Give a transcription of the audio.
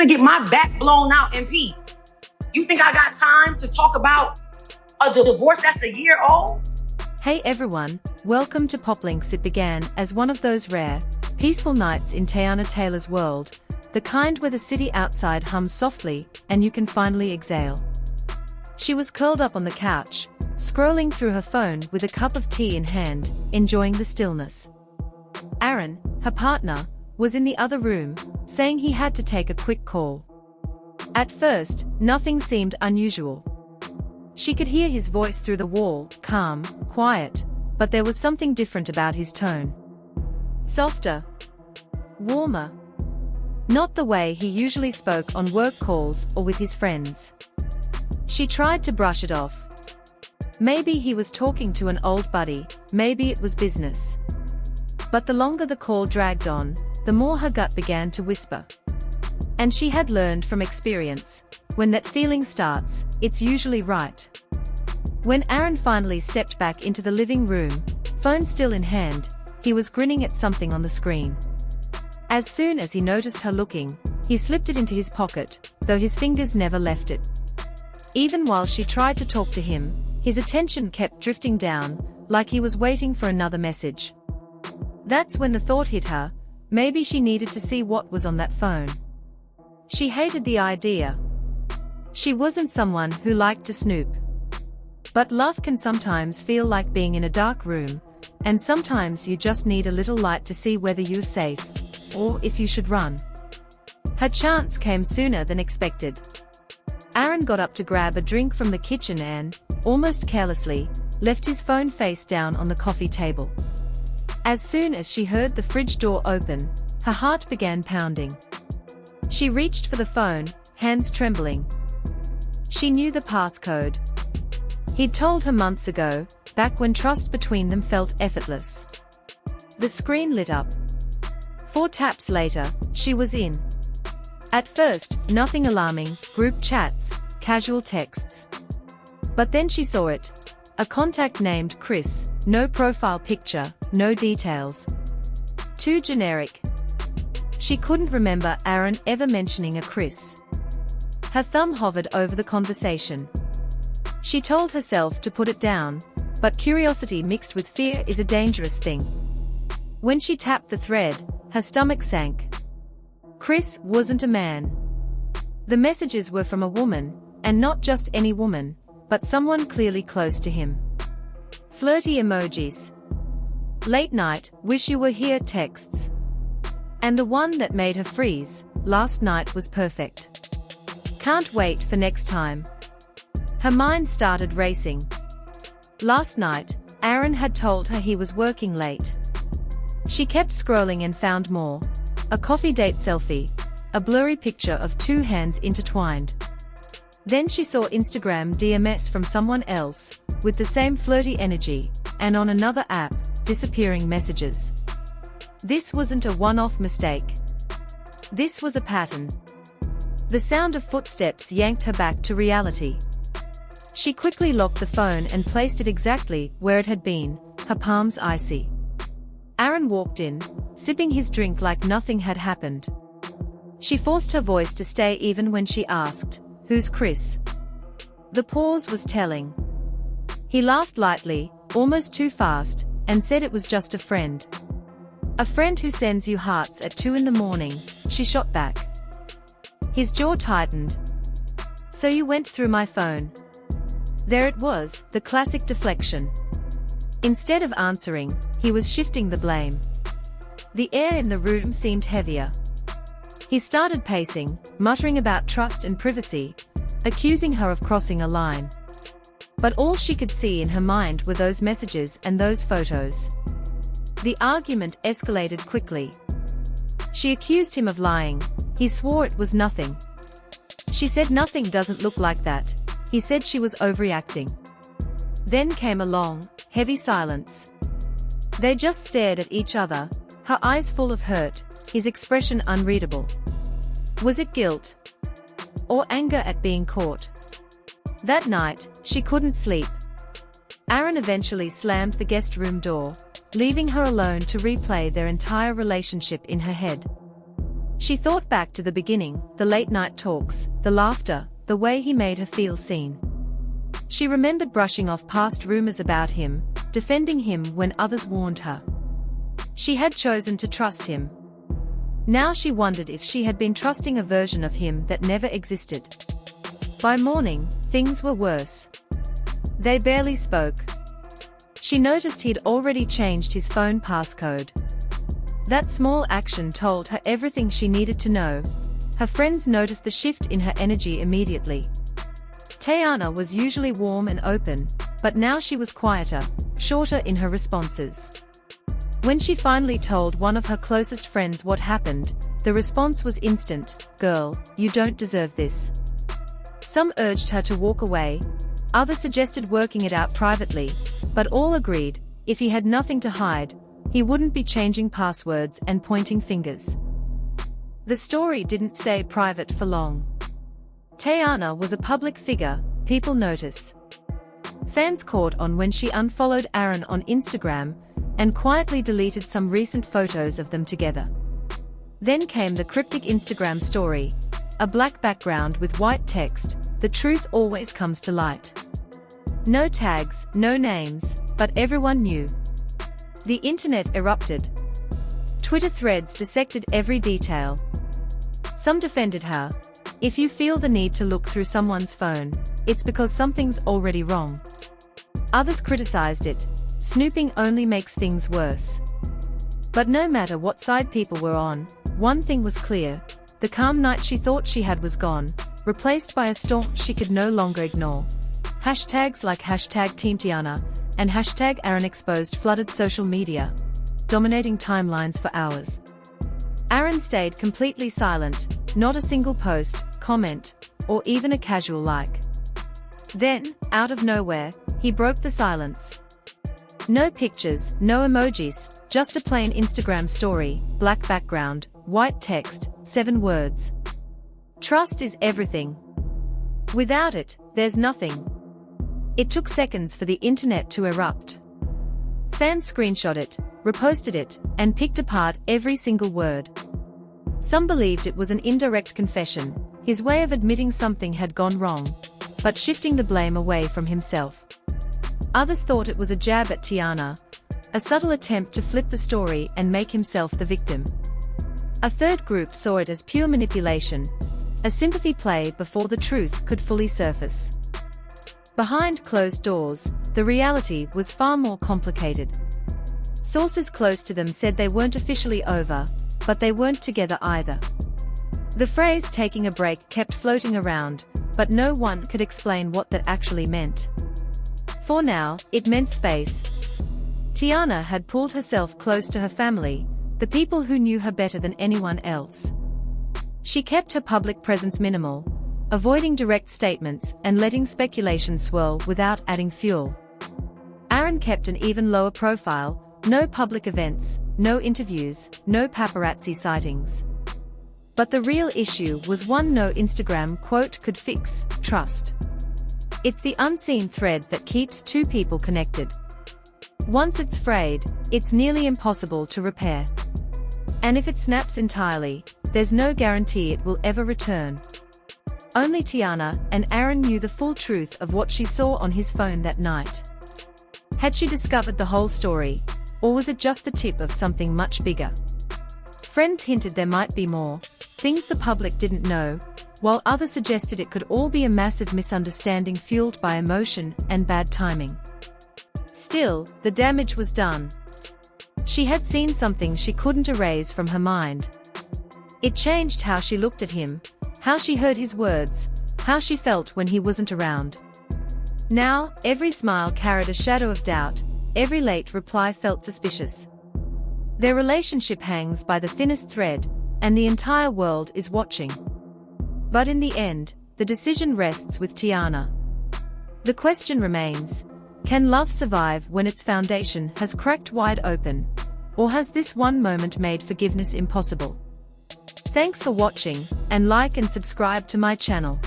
to get my back blown out in peace. You think I got time to talk about a divorce that's a year old? Hey everyone, welcome to Poplinks. It began as one of those rare, peaceful nights in Teyana Taylor's world, the kind where the city outside hums softly and you can finally exhale. She was curled up on the couch, scrolling through her phone with a cup of tea in hand, enjoying the stillness. Aaron, her partner, was in the other room, saying he had to take a quick call. At first, nothing seemed unusual. She could hear his voice through the wall, calm, quiet, but there was something different about his tone. Softer. Warmer. Not the way he usually spoke on work calls or with his friends. She tried to brush it off. Maybe he was talking to an old buddy, maybe it was business. But the longer the call dragged on, the more her gut began to whisper. And she had learned from experience, when that feeling starts, it's usually right. When Aaron finally stepped back into the living room, phone still in hand, he was grinning at something on the screen. As soon as he noticed her looking, he slipped it into his pocket, though his fingers never left it. Even while she tried to talk to him, his attention kept drifting down, like he was waiting for another message. That's when the thought hit her, maybe she needed to see what was on that phone. She hated the idea. She wasn't someone who liked to snoop. But love can sometimes feel like being in a dark room, and sometimes you just need a little light to see whether you're safe, or if you should run. Her chance came sooner than expected. Aaron got up to grab a drink from the kitchen and, almost carelessly, left his phone face down on the coffee table. As soon as she heard the fridge door open, her heart began pounding. She reached for the phone, hands trembling. She knew the passcode. He'd told her months ago, back when trust between them felt effortless. The screen lit up. 4 taps later, she was in. At first, nothing alarming, group chats, casual texts. But then she saw it. A contact named Chris, no profile picture, no details. Too generic. She couldn't remember Aaron ever mentioning a Chris. Her thumb hovered over the conversation. She told herself to put it down, but curiosity mixed with fear is a dangerous thing. When she tapped the thread, her stomach sank. Chris wasn't a man. The messages were from a woman, and not just any woman, but someone clearly close to him. Flirty emojis. Late night, wish you were here texts. And the one that made her freeze, last night was perfect. Can't wait for next time. Her mind started racing. Last night, Aaron had told her he was working late. She kept scrolling and found more. A coffee date selfie, a blurry picture of 2 hands intertwined. Then she saw Instagram DMs from someone else, with the same flirty energy, and on another app, disappearing messages. This wasn't a one-off mistake. This was a pattern. The sound of footsteps yanked her back to reality. She quickly locked the phone and placed it exactly where it had been, her palms icy. Aaron walked in, sipping his drink like nothing had happened. She forced her voice to stay even when she asked, "Who's Chris?" The pause was telling. He laughed lightly, almost too fast, and said it was just a friend. "A friend who sends you hearts at 2 in the morning," she shot back. His jaw tightened. "So you went through my phone." There it was, the classic deflection. Instead of answering, he was shifting the blame. The air in the room seemed heavier. He started pacing, muttering about trust and privacy, accusing her of crossing a line. But all she could see in her mind were those messages and those photos. The argument escalated quickly. She accused him of lying. He swore it was nothing. She said nothing doesn't look like that. He said she was overreacting. Then came a long, heavy silence. They just stared at each other, her eyes full of hurt, his expression unreadable. Was it guilt? Or anger at being caught? That night, she couldn't sleep. Aaron eventually slammed the guest room door, leaving her alone to replay their entire relationship in her head. She thought back to the beginning, the late-night talks, the laughter, the way he made her feel seen. She remembered brushing off past rumors about him, defending him when others warned her. She had chosen to trust him. Now she wondered if she had been trusting a version of him that never existed. By morning, things were worse. They barely spoke. She noticed he'd already changed his phone passcode. That small action told her everything she needed to know. Her friends noticed the shift in her energy immediately. Teyana was usually warm and open, but now she was quieter, shorter in her responses. When she finally told one of her closest friends what happened, the response was instant: "Girl, you don't deserve this." Some urged her to walk away, others suggested working it out privately, but all agreed, if he had nothing to hide, he wouldn't be changing passwords and pointing fingers. The story didn't stay private for long. Teyana was a public figure, people notice. Fans caught on when she unfollowed Aaron on Instagram and quietly deleted some recent photos of them together. Then came the cryptic Instagram story, a black background with white text: "The truth always comes to light." No tags, no names, but everyone knew. The internet erupted. Twitter threads dissected every detail. Some defended her. If you feel the need to look through someone's phone, it's because something's already wrong. Others criticized it. Snooping only makes things worse. But no matter what side people were on, one thing was clear: the calm night she thought she had was gone, replaced by a storm she could no longer ignore. Hashtags like #TeamTeyana and #AaronExposed flooded social media, dominating timelines for hours. Aaron stayed completely silent, not a single post, comment, or even a casual like. Then, out of nowhere, he broke the silence. No pictures, no emojis, just a plain Instagram story, black background, white text, 7 words. "Trust is everything. Without it, there's nothing." It took seconds for the internet to erupt. Fans screenshot it, reposted it, and picked apart every single word. Some believed it was an indirect confession, his way of admitting something had gone wrong, but shifting the blame away from himself. Others thought it was a jab at Teyana, a subtle attempt to flip the story and make himself the victim. A third group saw it as pure manipulation, a sympathy play before the truth could fully surface. Behind closed doors, the reality was far more complicated. Sources close to them said they weren't officially over, but they weren't together either. The phrase "taking a break" kept floating around, but no one could explain what that actually meant. For now, it meant space. Teyana had pulled herself close to her family, the people who knew her better than anyone else. She kept her public presence minimal, avoiding direct statements and letting speculation swirl without adding fuel. Aaron kept an even lower profile: no public events, no interviews, no paparazzi sightings. But the real issue was one no Instagram quote could fix: trust. It's the unseen thread that keeps two people connected. Once it's frayed, it's nearly impossible to repair. And if it snaps entirely, there's no guarantee it will ever return. Only Teyana and Aaron knew the full truth of what she saw on his phone that night. Had she discovered the whole story, or was it just the tip of something much bigger? Friends hinted there might be more, things the public didn't know, while others suggested it could all be a massive misunderstanding fueled by emotion and bad timing. Still, the damage was done. She had seen something she couldn't erase from her mind. It changed how she looked at him, how she heard his words, how she felt when he wasn't around. Now, every smile carried a shadow of doubt, every late reply felt suspicious. Their relationship hangs by the thinnest thread, and the entire world is watching. But in the end, the decision rests with Teyana. The question remains: can love survive when its foundation has cracked wide open? Or has this one moment made forgiveness impossible? Thanks for watching, and like and subscribe to my channel.